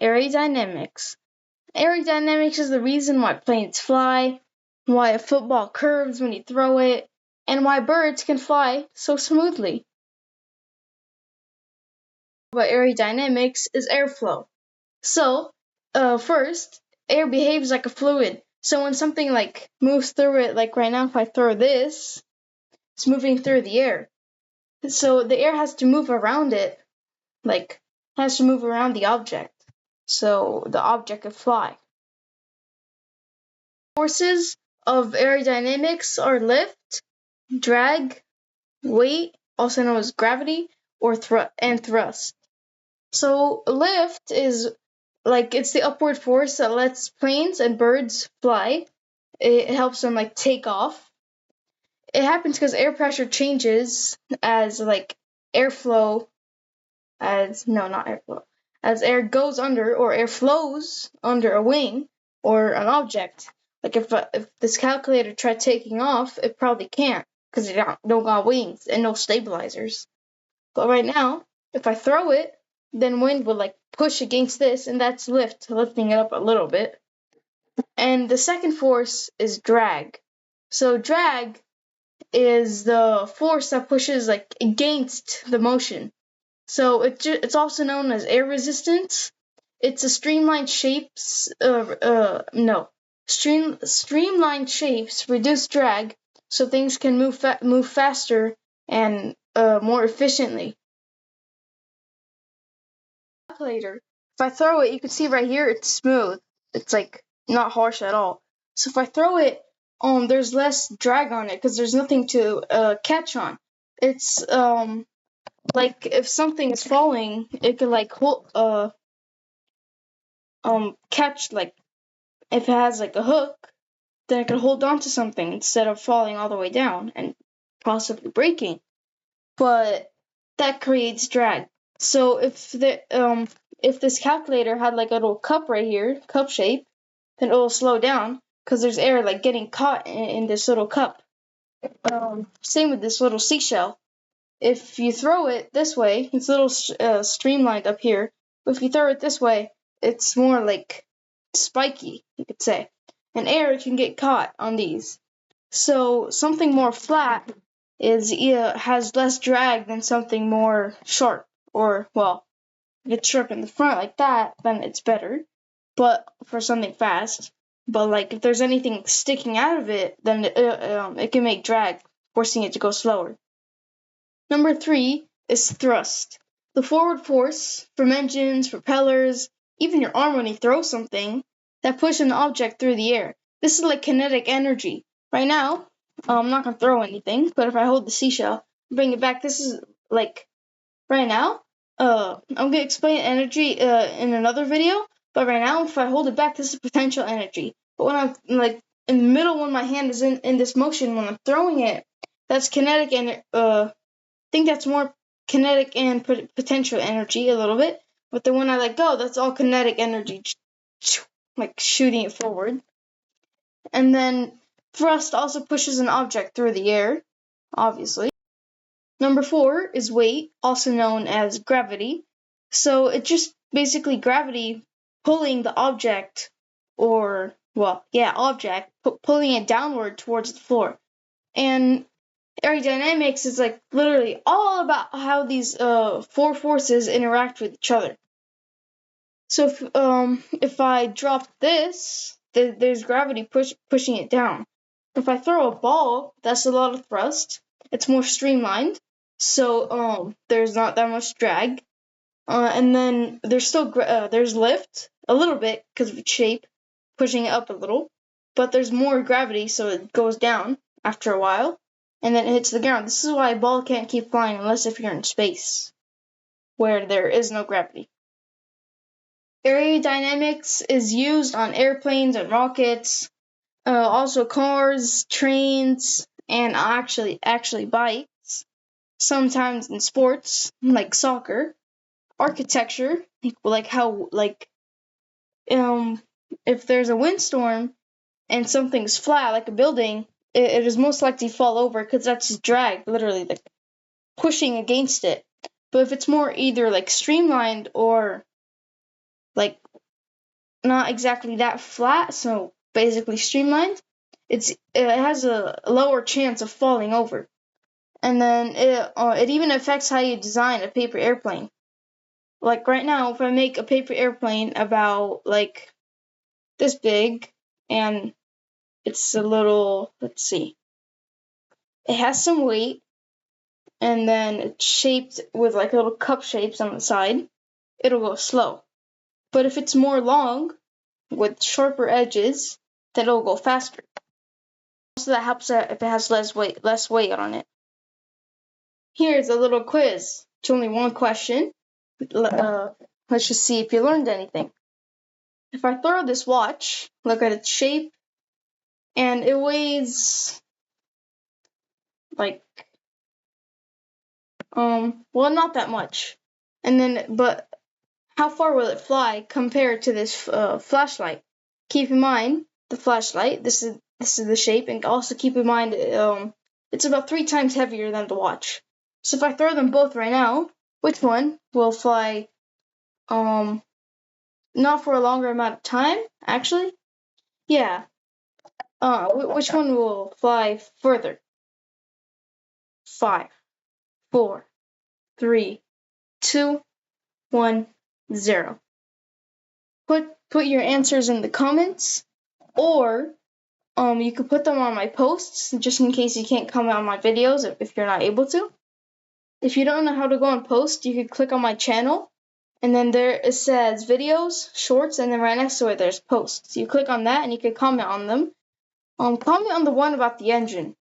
aerodynamics. Aerodynamics is the reason why planes fly, why a football curves when you throw it, and why birds can fly so smoothly. But aerodynamics is airflow. So, first, air behaves like a fluid. So when something like moves through it, like right now if I throw this, it's moving through the air. So the air has to move around it, like has to move around the object. So the object can fly. Forces of aerodynamics are lift, drag, weight, also known as gravity, or thrust. So lift is like it's the upward force that lets planes and birds fly. It helps them like take off. It happens because air pressure changes as like airflow as no not airflow as air goes under or air flows under a wing or an object. Like if this calculator tried taking off, it probably can't because it don't got wings and no stabilizers. But right now, if I throw it, then wind will like push against this, and that's lifting it up a little bit. And the second force is drag. So drag is the force that pushes like against the motion. So it's also known as air resistance. It's a streamlined shapes. Streamlined shapes reduce drag, so things can move faster and more efficiently. Calculator. If I throw it, you can see right here it's smooth. It's like not harsh at all. So if I throw it, there's less drag on it because there's nothing to catch on. It's like if something is falling, it could like catch, like if it has like a hook, then it could hold on to something instead of falling all the way down and possibly breaking. But that creates drag. So if this calculator had like a little cup right here, cup shape, then it will slow down because there's air like getting caught in this little cup. Same with this little seashell. If you throw it this way, it's a little streamlined up here. But if you throw it this way, it's more like spiky, you could say. And air can get caught on these. So something more flat has less drag than something more sharp. Or, well, if it's sharp in the front like that, then it's better. But for something fast. But like if there's anything sticking out of it, then it can make drag, forcing it to go slower. Number 3 is thrust. The forward force from engines, propellers, even your arm when you throw something, that push an object through the air. This is like kinetic energy. Right now, I'm not going to throw anything, but if I hold the seashell, bring it back, this is like, right now, I'm going to explain energy in another video, but right now, if I hold it back, this is potential energy. But when I'm like in the middle, when my hand is in this motion, when I'm throwing it, that's kinetic and I think that's more kinetic and potential energy a little bit. But then when I let go, that's all kinetic energy, like shooting it forward. And then thrust also pushes an object through the air, obviously. Number 4 is weight, also known as gravity. So it's just basically gravity pulling the object, or, well, yeah, object, pulling it downward towards the floor. And aerodynamics is like literally all about how these 4 forces interact with each other. So if I drop this, there's gravity pushing it down. If I throw a ball, that's a lot of thrust. It's more streamlined, so there's not that much drag. And then there's still there's lift a little bit because of its shape, pushing it up a little, but there's more gravity, so it goes down after a while, and then it hits the ground. This is why a ball can't keep flying unless if you're in space, where there is no gravity. Aerodynamics is used on airplanes and rockets, also cars, trains, and actually bikes. Sometimes in sports like soccer, architecture, like how if there's a windstorm and something's flat like a building, it is most likely to fall over because that's drag, literally like pushing against it. But if it's more either like streamlined or like not exactly that flat, so basically streamlined, it has a lower chance of falling over. And then it even affects how you design a paper airplane. Like right now, if I make a paper airplane about like this big, and it's a little, let's see, it has some weight, and then it's shaped with like little cup shapes on the side, it'll go slow. But if it's more long, with sharper edges, then it'll go faster. Also, that helps if it has less weight on it. Here's a little quiz. It's only one question. Let's just see if you learned anything. If I throw this watch, look at its shape, and it weighs like well, not that much. And then, but how far will it fly compared to this flashlight? Keep in mind the flashlight. This is the shape, and also keep in mind it's about 3 times heavier than the watch. So if I throw them both right now, which one will fly not for a longer amount of time, actually? Yeah. Which one will fly further? 5, 4, 3, 2, 1, 0. Put your answers in the comments, or you could put them on my posts just in case you can't comment on my videos if you're not able to. If you don't know how to go on post, you could click on my channel, and then there it says videos, shorts, and then right next to it there's posts. You click on that and you can comment on them. Comment on the one about the engine.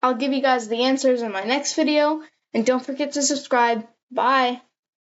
I'll give you guys the answers in my next video, and don't forget to subscribe. Bye!